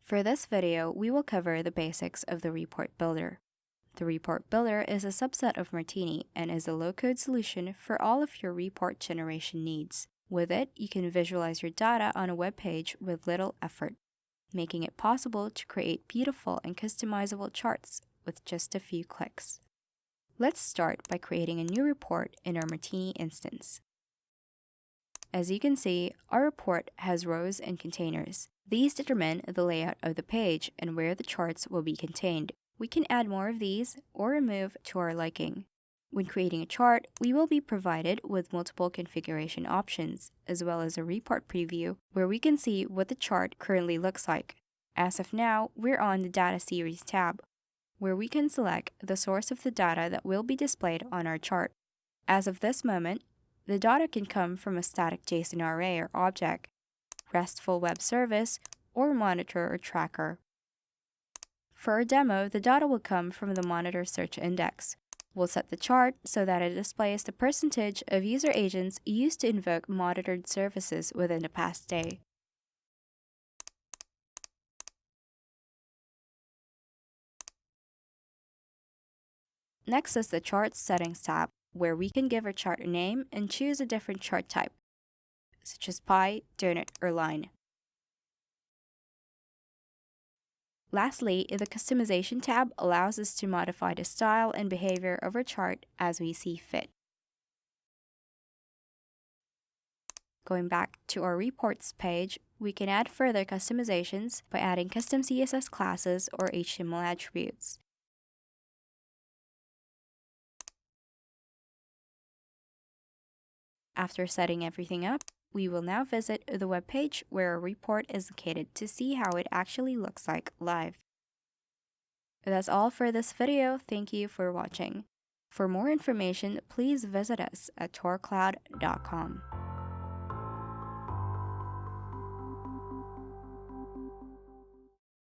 For this video, we will cover the basics of the Report Builder. The Report Builder is a subset of Martini and is a low-code solution for all of your report generation needs. With it, you can visualize your data on a web page with little effort, making it possible to create beautiful and customizable charts with just a few clicks. Let's start by creating a new report in our Martini instance. As you can see, our report has rows and containers. These determine the layout of the page and where the charts will be contained. We can add more of these or remove to our liking. When creating a chart, we will be provided with multiple configuration options, as well as a report preview where we can see what the chart currently looks like. As of now, we're on the Data Series tab, where we can select the source of the data that will be displayed on our chart. As of this moment, the data can come from a static JSON array or object, RESTful web service, or monitor or tracker. For our demo, the data will come from the monitor search index. We'll set the chart so that it displays the percentage of user agents used to invoke monitored services within the past day. Next is the Chart Settings tab, where we can give our chart a name and choose a different chart type, such as pie, donut, or line. Lastly, the Customization tab allows us to modify the style and behavior of our chart as we see fit. Going back to our Reports page, we can add further customizations by adding custom CSS classes or HTML attributes. After setting everything up, we will now visit the web page where our report is located to see how it actually looks like live. That's all for this video. Thank you for watching. For more information, please visit us at torcloud.com.